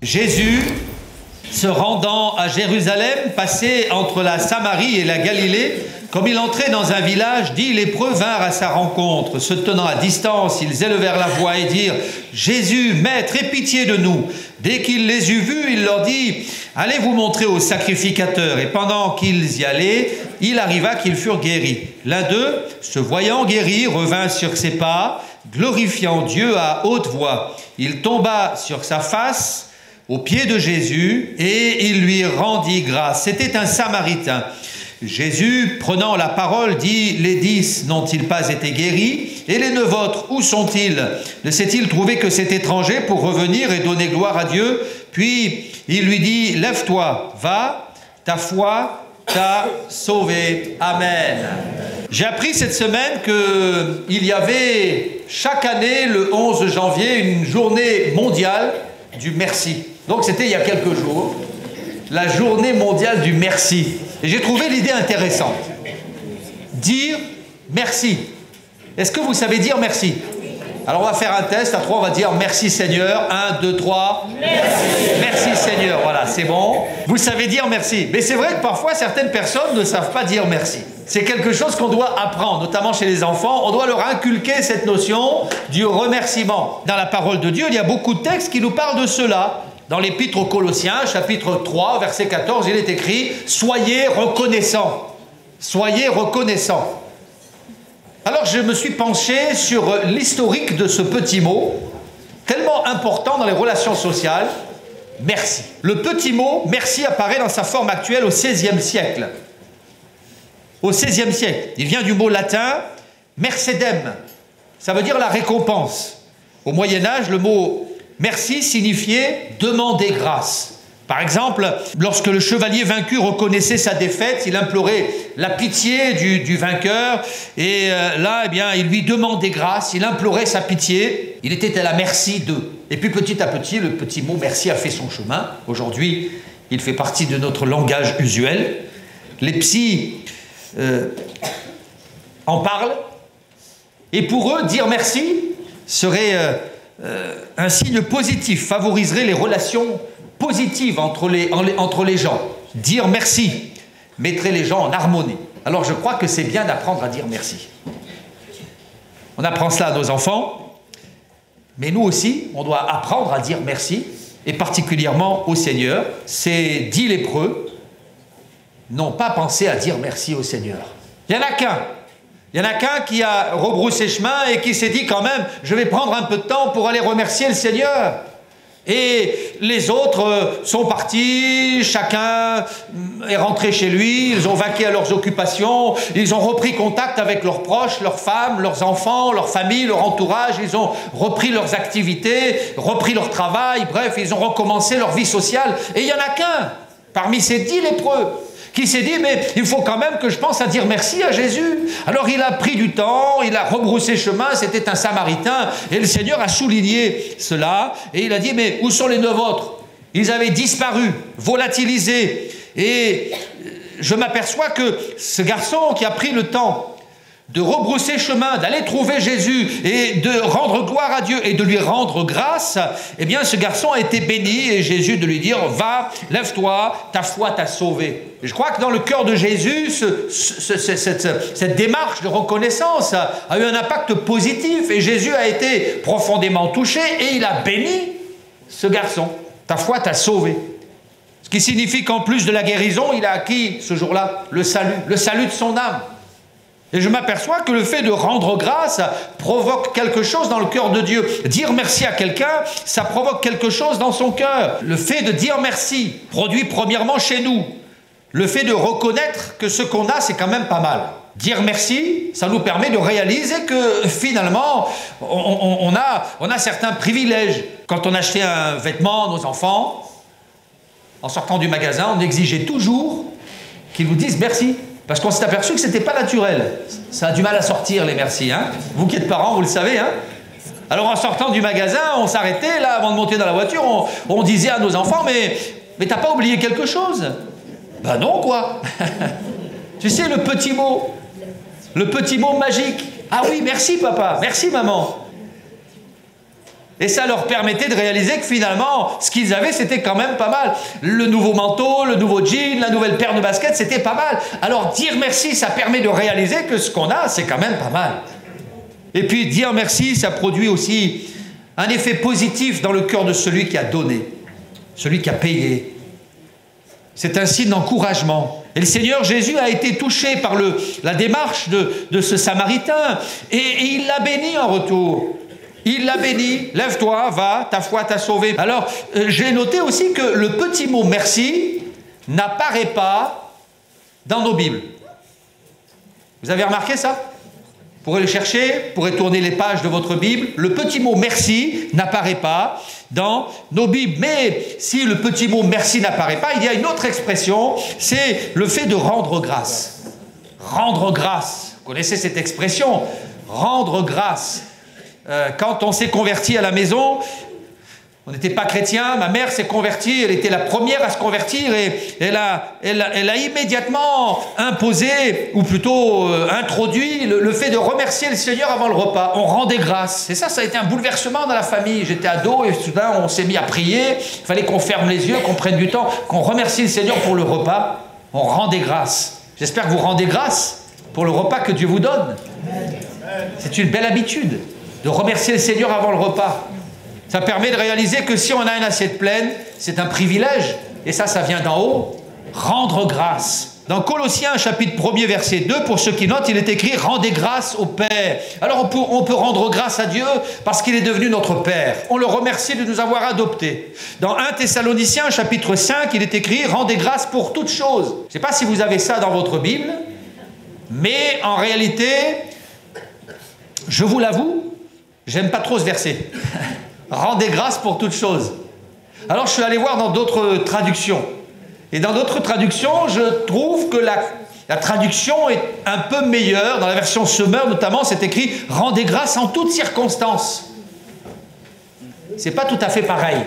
Jésus, se rendant à Jérusalem, passait entre la Samarie et la Galilée. Comme il entrait dans un village, 10 lépreux vinrent à sa rencontre. Se tenant à distance, ils élevèrent la voix et dirent « Jésus, Maître, aie pitié de nous !» Dès qu'il les eut vus, il leur dit « Allez vous montrer au sacrificateur. » Et pendant qu'ils y allaient, il arriva qu'ils furent guéris. L'un d'eux, se voyant guéri, revint sur ses pas, glorifiant Dieu à haute voix. Il tomba sur sa face aux pieds de Jésus et il lui rendit grâce. C'était un Samaritain. Jésus, prenant la parole, dit « Les 10 n'ont-ils pas été guéris? Et les 9 autres, où sont-ils? Ne s'est-il trouvé que cet étranger pour revenir et donner gloire à Dieu? » Puis il lui dit « Lève-toi, va, ta foi t'a sauvé. » Amen. J'ai appris cette semaine qu'il y avait chaque année, le 11 janvier, une journée mondiale du merci. Donc c'était il y a quelques jours, la journée mondiale du merci. Et j'ai trouvé l'idée intéressante. Dire merci. Est-ce que vous savez dire merci? Alors on va faire un test, à 3 on va dire merci Seigneur. 1, 2, 3. Merci. Merci Seigneur, voilà, c'est bon. Vous savez dire merci. Mais c'est vrai que parfois certaines personnes ne savent pas dire merci. C'est quelque chose qu'on doit apprendre, notamment chez les enfants. On doit leur inculquer cette notion du remerciement. Dans la parole de Dieu, il y a beaucoup de textes qui nous parlent de cela. Dans l'Épître aux Colossiens, chapitre 3, verset 14, il est écrit « Soyez reconnaissants ». Soyez reconnaissants. Alors je me suis penché sur l'historique de ce petit mot, tellement important dans les relations sociales, merci. Le petit mot merci apparaît dans sa forme actuelle au XVIe siècle. Au XVIe siècle. Il vient du mot latin mercedem. Ça veut dire la récompense. Au Moyen-Âge, le mot merci signifiait demander grâce. Par exemple, lorsque le chevalier vaincu reconnaissait sa défaite, il implorait la pitié du vainqueur et là, eh bien, il lui demandait grâce, il implorait sa pitié, il était à la merci d'eux. Et puis petit à petit, le petit mot merci a fait son chemin. Aujourd'hui, il fait partie de notre langage usuel. Les psys en parlent et pour eux, dire merci serait un signe positif, favoriserait les relations positives entre les gens. Dire merci mettrait les gens en harmonie. Alors je crois que c'est bien d'apprendre à dire merci. On apprend cela à nos enfants, mais nous aussi, on doit apprendre à dire merci, et particulièrement au Seigneur. Ces 10 lépreux n'ont pas pensé à dire merci au Seigneur. Il n'y en a qu'un. Il y en a qu'un qui a rebroussé chemin et qui s'est dit quand même, je vais prendre un peu de temps pour aller remercier le Seigneur. Et les autres sont partis, chacun est rentré chez lui, ils ont vaqué à leurs occupations, ils ont repris contact avec leurs proches, leurs femmes, leurs enfants, leur famille, leur entourage, ils ont repris leurs activités, repris leur travail, bref, ils ont recommencé leur vie sociale. Et il n'y en a qu'un, parmi ces 10 lépreux, qui s'est dit, mais il faut quand même que je pense à dire merci à Jésus. Alors il a pris du temps, il a rebroussé chemin, c'était un Samaritain, et le Seigneur a souligné cela, et il a dit, mais où sont les 9 autres? Ils avaient disparu, volatilisés, et je m'aperçois que ce garçon qui a pris le temps de rebrousser chemin, d'aller trouver Jésus et de rendre gloire à Dieu et de lui rendre grâce, eh bien ce garçon a été béni et Jésus de lui dire « Va, lève-toi, ta foi t'a sauvé ». Je crois que dans le cœur de Jésus, cette démarche de reconnaissance a eu un impact positif et Jésus a été profondément touché et il a béni ce garçon. Ta foi t'a sauvé. Ce qui signifie qu'en plus de la guérison, il a acquis ce jour-là le salut de son âme. Et je m'aperçois que le fait de rendre grâce provoque quelque chose dans le cœur de Dieu. Dire merci à quelqu'un, ça provoque quelque chose dans son cœur. Le fait de dire merci produit premièrement chez nous le fait de reconnaître que ce qu'on a, c'est quand même pas mal. Dire merci, ça nous permet de réaliser que finalement, on a certains privilèges. Quand on achetait un vêtement à nos enfants, en sortant du magasin, on exigeait toujours qu'ils nous disent merci. Parce qu'on s'est aperçu que ce n'était pas naturel. Ça a du mal à sortir, les merci. Hein. Vous qui êtes parents, vous le savez. Hein. Alors en sortant du magasin, on s'arrêtait, là, avant de monter dans la voiture, on disait à nos enfants, mais t'as pas oublié quelque chose? Ben non, quoi. Tu sais, le petit mot magique. Ah oui, merci papa, merci maman. Et ça leur permettait de réaliser que finalement, ce qu'ils avaient, c'était quand même pas mal. Le nouveau manteau, le nouveau jean, la nouvelle paire de baskets, c'était pas mal. Alors dire merci, ça permet de réaliser que ce qu'on a, c'est quand même pas mal. Et puis dire merci, ça produit aussi un effet positif dans le cœur de celui qui a donné, celui qui a payé. C'est un signe d'encouragement. Et le Seigneur Jésus a été touché par la démarche de ce Samaritain et il l'a béni en retour. Il l'a béni, lève-toi, va, ta foi t'a sauvé. Alors, j'ai noté aussi que le petit mot merci n'apparaît pas dans nos Bibles. Vous avez remarqué ça? Vous pourrez le chercher, vous pourrez tourner les pages de votre Bible. Le petit mot merci n'apparaît pas dans nos Bibles. Mais si le petit mot merci n'apparaît pas, il y a une autre expression, c'est le fait de rendre grâce. Rendre grâce. Vous connaissez cette expression? Rendre grâce. Quand on s'est converti à la maison, on n'était pas chrétien, ma mère s'est convertie, elle était la première à se convertir et elle a immédiatement imposé, ou plutôt introduit, le fait de remercier le Seigneur avant le repas. On rendait grâce. Et ça a été un bouleversement dans la famille. J'étais ado et soudain on s'est mis à prier, il fallait qu'on ferme les yeux, qu'on prenne du temps, qu'on remercie le Seigneur pour le repas. On rendait grâce. J'espère que vous rendez grâce pour le repas que Dieu vous donne. C'est une belle habitude de remercier le Seigneur avant le repas. Ça permet de réaliser que si on a une assiette pleine, c'est un privilège. Et ça vient d'en haut. Rendre grâce. Dans Colossiens, chapitre 1er, verset 2, pour ceux qui notent, il est écrit « Rendez grâce au Père ». Alors on peut rendre grâce à Dieu parce qu'il est devenu notre Père. On le remercie de nous avoir adoptés. Dans 1 Thessaloniciens, chapitre 5, il est écrit « Rendez grâce pour toutes choses ». Je ne sais pas si vous avez ça dans votre Bible, mais en réalité, je vous l'avoue, j'aime pas trop ce verset. Rendez grâce pour toutes choses. Alors je suis allé voir dans d'autres traductions. Et dans d'autres traductions, je trouve que la traduction est un peu meilleure. Dans la version Semeur notamment, c'est écrit « Rendez grâce en toutes circonstances ». C'est pas tout à fait pareil.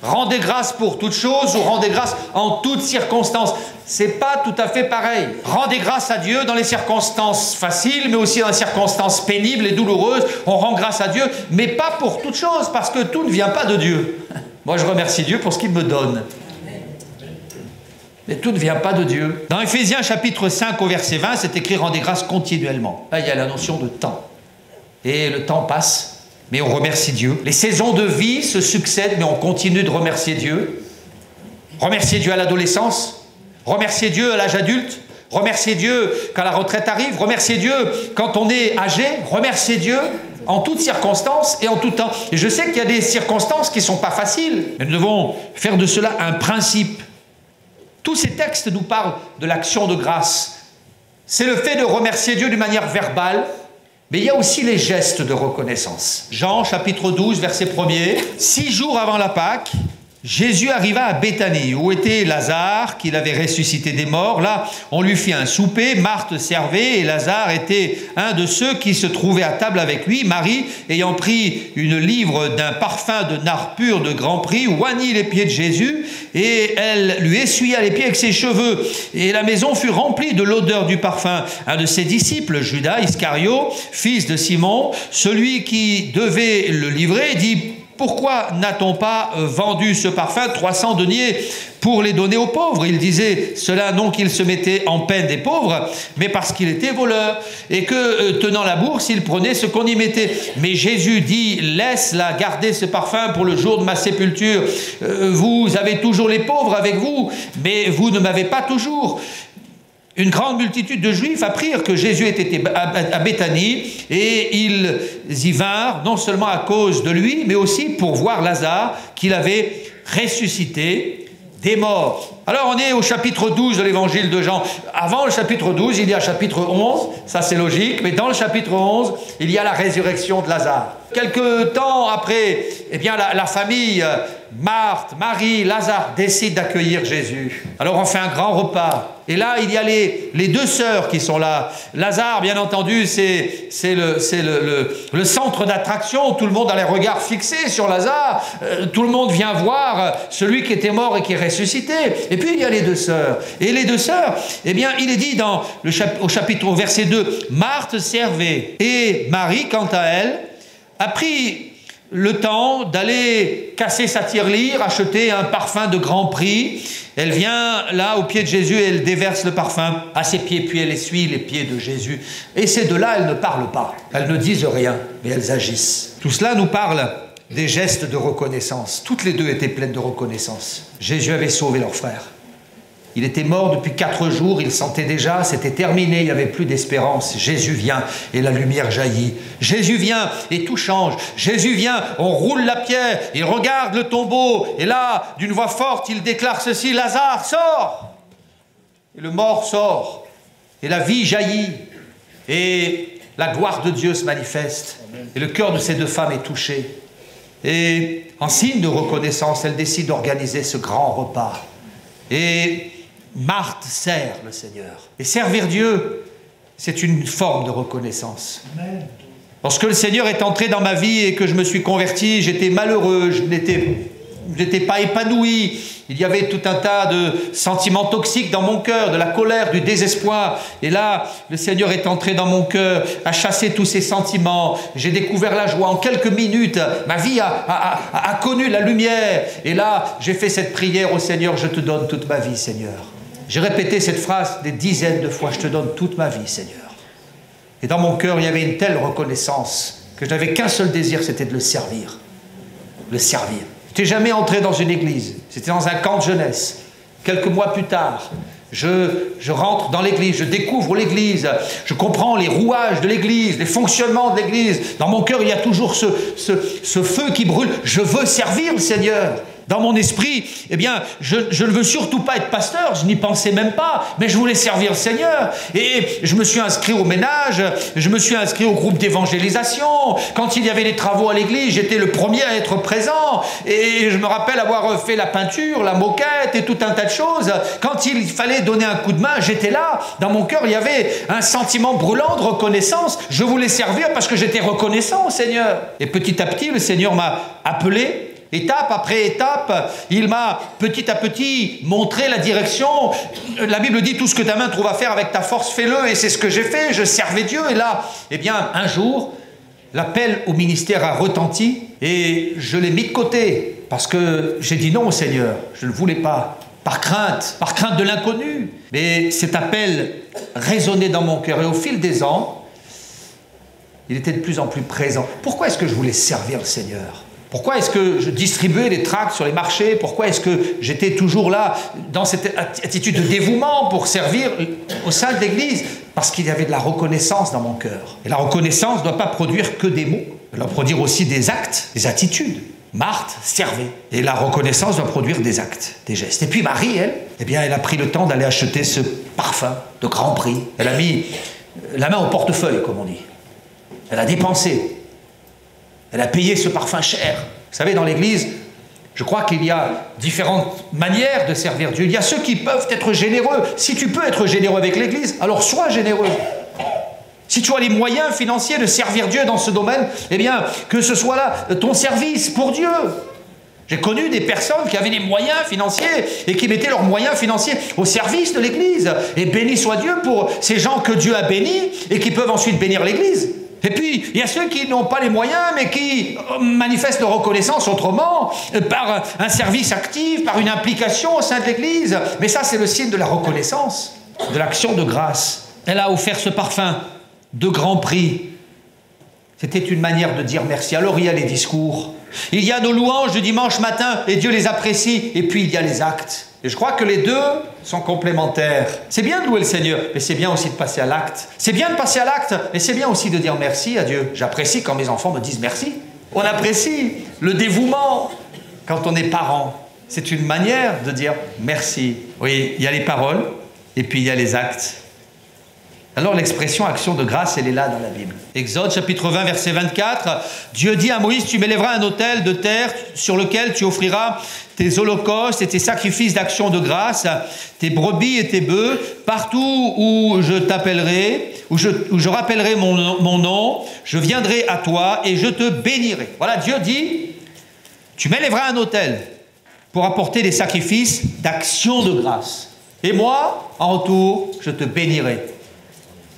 Rendez grâce pour toutes choses ou rendez grâce en toutes circonstances. C'est pas tout à fait pareil. Rendez grâce à Dieu dans les circonstances faciles, mais aussi dans les circonstances pénibles et douloureuses. On rend grâce à Dieu, mais pas pour toutes choses, parce que tout ne vient pas de Dieu. Moi, je remercie Dieu pour ce qu'il me donne. Mais tout ne vient pas de Dieu. Dans Éphésiens chapitre 5 au verset 20, c'est écrit « Rendez grâce continuellement ». Là, il y a la notion de temps. Et le temps passe. Mais on remercie Dieu. Les saisons de vie se succèdent, mais on continue de remercier Dieu. Remercier Dieu à l'adolescence, remercier Dieu à l'âge adulte, remercier Dieu quand la retraite arrive, remercier Dieu quand on est âgé, remercier Dieu en toutes circonstances et en tout temps. Et je sais qu'il y a des circonstances qui ne sont pas faciles, mais nous devons faire de cela un principe. Tous ces textes nous parlent de l'action de grâce. C'est le fait de remercier Dieu d'une manière verbale, mais il y a aussi les gestes de reconnaissance. Jean, chapitre 12, verset 1er. 6 jours avant la Pâque, Jésus arriva à Béthanie, où était Lazare, qu'il avait ressuscité des morts. Là, on lui fit un souper, Marthe servait, et Lazare était un de ceux qui se trouvaient à table avec lui. Marie, ayant pris une livre d'un parfum de nard pur de grand prix, oignit les pieds de Jésus, et elle lui essuya les pieds avec ses cheveux. Et la maison fut remplie de l'odeur du parfum. Un de ses disciples, Judas Iscario, fils de Simon, celui qui devait le livrer, dit: pourquoi n'a-t-on pas vendu ce parfum 300 deniers pour les donner aux pauvres? Il disait cela non qu'il se mettait en peine des pauvres, mais parce qu'il était voleur, et que, tenant la bourse, il prenait ce qu'on y mettait. Mais Jésus dit: laisse-la garder ce parfum pour le jour de ma sépulture. Vous avez toujours les pauvres avec vous, mais vous ne m'avez pas toujours. Une grande multitude de Juifs apprirent que Jésus était à Béthanie, et ils y vinrent, non seulement à cause de lui, mais aussi pour voir Lazare, qu'il avait ressuscité des morts. Alors on est au chapitre 12 de l'évangile de Jean. Avant le chapitre 12, il y a chapitre 11, ça c'est logique, mais dans le chapitre 11, il y a la résurrection de Lazare. Quelque temps après, eh bien la famille, Marthe, Marie, Lazare, décide d'accueillir Jésus. Alors on fait un grand repas. Et là, il y a les deux sœurs qui sont là. Lazare, bien entendu, c'est le centre d'attraction. Tout le monde a les regards fixés sur Lazare. Tout le monde vient voir celui qui était mort et qui est ressuscité. Et puis, il y a les deux sœurs. Et les deux sœurs, eh bien, il est dit au verset 2, Marthe servait. Et Marie, quant à elle, a pris le temps d'aller casser sa tirelire, acheter un parfum de grand prix. Elle vient là au pied de Jésus et elle déverse le parfum à ses pieds, puis elle essuie les pieds de Jésus. Et ces deux-là, elles ne parlent pas, elles ne disent rien, mais elles agissent. Tout cela nous parle des gestes de reconnaissance. Toutes les deux étaient pleines de reconnaissance. Jésus avait sauvé leur frère. Il était mort depuis 4 jours, il sentait déjà, c'était terminé, il n'y avait plus d'espérance. Jésus vient et la lumière jaillit. Jésus vient et tout change. Jésus vient, on roule la pierre, il regarde le tombeau et là, d'une voix forte, il déclare ceci: Lazare, sors! Et le mort sort et la vie jaillit et la gloire de Dieu se manifeste. Et le cœur de ces deux femmes est touché. Et en signe de reconnaissance, elles décident d'organiser ce grand repas. Et Marthe sert le Seigneur. Et servir Dieu, c'est une forme de reconnaissance. Amen. Lorsque le Seigneur est entré dans ma vie et que je me suis converti, j'étais malheureux, je n'étais pas épanoui. Il y avait tout un tas de sentiments toxiques dans mon cœur, de la colère, du désespoir. Et là, le Seigneur est entré dans mon cœur, a chassé tous ces sentiments. J'ai découvert la joie. En quelques minutes, ma vie a connu la lumière. Et là, j'ai fait cette prière au Seigneur: je te donne toute ma vie, Seigneur. J'ai répété cette phrase des dizaines de fois: je te donne toute ma vie, Seigneur. Et dans mon cœur, il y avait une telle reconnaissance que je n'avais qu'un seul désir, c'était de le servir. Le servir. Je n'étais jamais entré dans une église. C'était dans un camp de jeunesse. Quelques mois plus tard, je rentre dans l'église, je découvre l'église, je comprends les rouages de l'église, les fonctionnements de l'église. Dans mon cœur, il y a toujours ce feu qui brûle. Je veux servir le Seigneur. Dans mon esprit, eh bien, je ne veux surtout pas être pasteur, je n'y pensais même pas, mais je voulais servir le Seigneur. Et je me suis inscrit au ménage, je me suis inscrit au groupe d'évangélisation. Quand il y avait des travaux à l'église, j'étais le premier à être présent. Et je me rappelle avoir fait la peinture, la moquette et tout un tas de choses. Quand il fallait donner un coup de main, j'étais là. Dans mon cœur, il y avait un sentiment brûlant de reconnaissance. Je voulais servir parce que j'étais reconnaissant au Seigneur. Et petit à petit, le Seigneur m'a appelé. Étape après étape, il m'a petit à petit montré la direction. La Bible dit: tout ce que ta main trouve à faire avec ta force, fais-le. Et c'est ce que j'ai fait, je servais Dieu. Et là, eh bien, un jour, l'appel au ministère a retenti et je l'ai mis de côté parce que j'ai dit non au Seigneur. Je ne voulais pas, par crainte de l'inconnu. Mais cet appel résonnait dans mon cœur et au fil des ans, il était de plus en plus présent. Pourquoi est-ce que je voulais servir le Seigneur ? Pourquoi est-ce que je distribuais des tracts sur les marchés? Pourquoi est-ce que j'étais toujours là dans cette attitude de dévouement pour servir au sein de l'Église? Parce qu'il y avait de la reconnaissance dans mon cœur. Et la reconnaissance ne doit pas produire que des mots. Elle doit produire aussi des actes, des attitudes. Marthe servait. Et la reconnaissance doit produire des actes, des gestes. Et puis Marie, elle, eh bien, elle a pris le temps d'aller acheter ce parfum de grand prix. Elle a mis la main au portefeuille, comme on dit. Elle a dépensé. Elle a payé ce parfum cher. Vous savez, dans l'Église, je crois qu'il y a différentes manières de servir Dieu. Il y a ceux qui peuvent être généreux. Si tu peux être généreux avec l'Église, alors sois généreux. Si tu as les moyens financiers de servir Dieu dans ce domaine, eh bien, que ce soit là ton service pour Dieu. J'ai connu des personnes qui avaient des moyens financiers et qui mettaient leurs moyens financiers au service de l'Église. Et béni soit Dieu pour ces gens que Dieu a bénis et qui peuvent ensuite bénir l'Église. Et puis, il y a ceux qui n'ont pas les moyens, mais qui manifestent leur reconnaissance autrement, par un service actif, par une implication au sein de l'Église. Mais ça, c'est le signe de la reconnaissance, de l'action de grâce. Elle a offert ce parfum de grand prix. C'était une manière de dire merci. Alors, il y a les discours. Il y a nos louanges du dimanche matin, et Dieu les apprécie. Et puis, il y a les actes. Et je crois que les deux sont complémentaires. C'est bien de louer le Seigneur, mais c'est bien aussi de passer à l'acte. C'est bien de passer à l'acte, mais c'est bien aussi de dire merci à Dieu. J'apprécie quand mes enfants me disent merci. On apprécie le dévouement quand on est parent. C'est une manière de dire merci. Oui, il y a les paroles, et puis il y a les actes. Alors l'expression action de grâce, elle est là dans la Bible. Exode chapitre 20, verset 24. Dieu dit à Moïse: tu m'élèveras un autel de terre sur lequel tu offriras tes holocaustes et tes sacrifices d'action de grâce, tes brebis et tes bœufs, partout où je t'appellerai, où je rappellerai mon nom, je viendrai à toi et je te bénirai. Voilà, Dieu dit: tu m'élèveras un autel pour apporter des sacrifices d'action de grâce. Et moi, en retour, je te bénirai.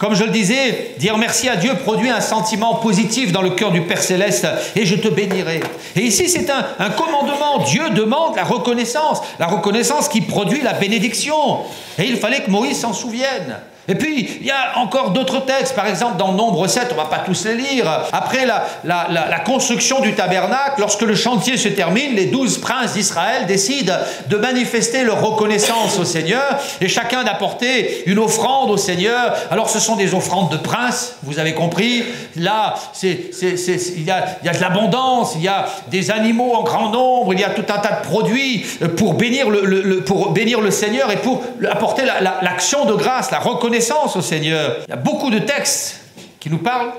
Comme je le disais, dire merci à Dieu produit un sentiment positif dans le cœur du Père Céleste, et je te bénirai. Et ici, c'est un commandement. Dieu demande la reconnaissance qui produit la bénédiction. Et il fallait que Moïse s'en souvienne. Et puis, il y a encore d'autres textes. Par exemple, dans Nombre 7, on ne va pas tous les lire. Après la construction du tabernacle, lorsque le chantier se termine, les 12 princes d'Israël décident de manifester leur reconnaissance au Seigneur, et chacun d'apporter une offrande au Seigneur. Alors, ce sont des offrandes de princes, vous avez compris. Là, il y a de l'abondance, il y a des animaux en grand nombre, il y a tout un tas de produits pour bénir le Seigneur et pour apporter l'action de grâce, la reconnaissance au Seigneur. Il y a beaucoup de textes qui nous parlent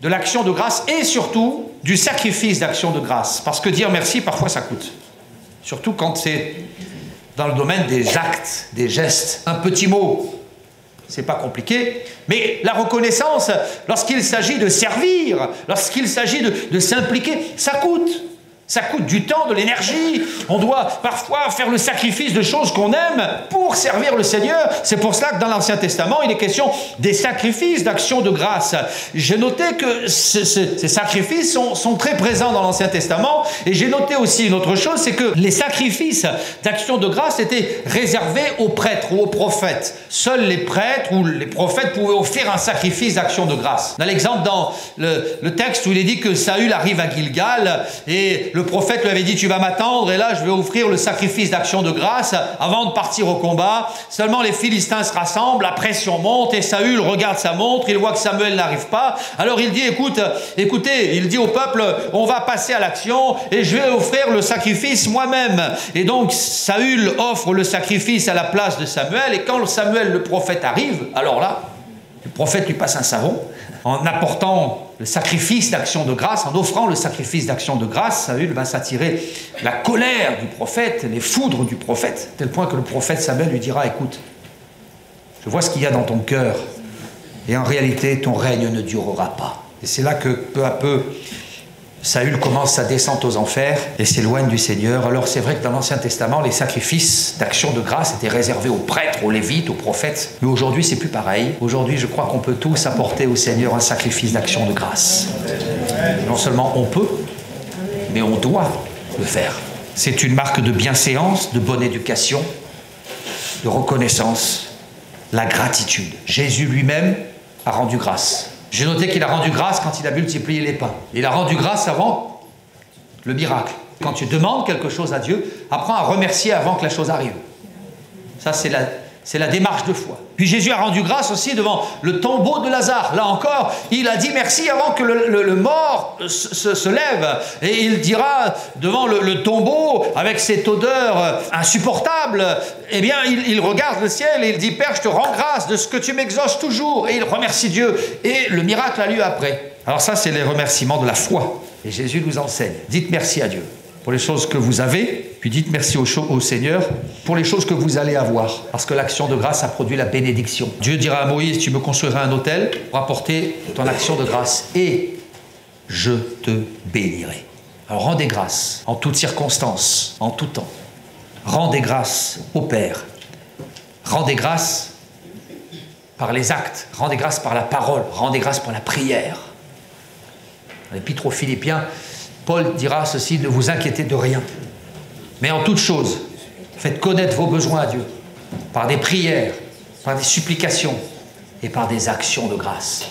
de l'action de grâce et surtout du sacrifice d'action de grâce. Parce que dire merci, parfois, ça coûte. Surtout quand c'est dans le domaine des actes, des gestes. Un petit mot, c'est pas compliqué. Mais la reconnaissance, lorsqu'il s'agit de servir, lorsqu'il s'agit de s'impliquer, ça coûte. Ça coûte du temps, de l'énergie. On doit parfois faire le sacrifice de choses qu'on aime pour servir le Seigneur. C'est pour cela que dans l'Ancien Testament, il est question des sacrifices d'action de grâce. J'ai noté que ces sacrifices sont très présents dans l'Ancien Testament. Et j'ai noté aussi une autre chose, c'est que les sacrifices d'action de grâce étaient réservés aux prêtres ou aux prophètes. Seuls les prêtres ou les prophètes pouvaient offrir un sacrifice d'action de grâce. On a l'exemple dans le texte où il est dit que Saül arrive à Gilgal et le prophète lui avait dit, tu vas m'attendre et là je vais offrir le sacrifice d'action de grâce avant de partir au combat. Seulement les Philistins se rassemblent, la pression monte et Saül regarde sa montre, il voit que Samuel n'arrive pas. Alors il dit, écoutez, il dit au peuple, on va passer à l'action et je vais offrir le sacrifice moi-même. Et donc Saül offre le sacrifice à la place de Samuel, et quand Samuel le prophète arrive, alors là, le prophète lui passe un savon en apportant le sacrifice d'action de grâce, en offrant le sacrifice d'action de grâce. Saül va s'attirer la colère du prophète, les foudres du prophète, tel point que le prophète Samuel lui dira, écoute, je vois ce qu'il y a dans ton cœur, et en réalité, ton règne ne durera pas. Et c'est là que, peu à peu, Saül commence sa descente aux enfers et s'éloigne du Seigneur. Alors c'est vrai que dans l'Ancien Testament, les sacrifices d'action de grâce étaient réservés aux prêtres, aux lévites, aux prophètes. Mais aujourd'hui, c'est plus pareil. Aujourd'hui, je crois qu'on peut tous apporter au Seigneur un sacrifice d'action de grâce. Non seulement on peut, mais on doit le faire. C'est une marque de bienséance, de bonne éducation, de reconnaissance, la gratitude. Jésus lui-même a rendu grâce. J'ai noté qu'il a rendu grâce quand il a multiplié les pains. Il a rendu grâce avant le miracle. Quand tu demandes quelque chose à Dieu, apprends à remercier avant que la chose arrive. Ça, c'est la démarche de foi. Puis Jésus a rendu grâce aussi devant le tombeau de Lazare. Là encore, il a dit merci avant que le mort se lève. Et il dira devant le tombeau, avec cette odeur insupportable, eh bien, il regarde le ciel et il dit, Père, je te rends grâce de ce que tu m'exauces toujours. Et il remercie Dieu. Et le miracle a lieu après. Alors ça, c'est les remerciements de la foi. Et Jésus nous enseigne. Dites merci à Dieu pour les choses que vous avez, puis dites merci au Seigneur pour les choses que vous allez avoir. Parce que l'action de grâce a produit la bénédiction. Dieu dira à Moïse, tu me construiras un autel pour apporter ton action de grâce. Et je te bénirai. Alors rendez grâce en toutes circonstances, en tout temps. Rendez grâce au Père. Rendez grâce par les actes. Rendez grâce par la parole. Rendez grâce par la prière. Dans l'Épître aux Philippiens, Paul dira ceci, ne vous inquiétez de rien. Mais en toute chose, faites connaître vos besoins à Dieu par des prières, par des supplications et par des actions de grâce.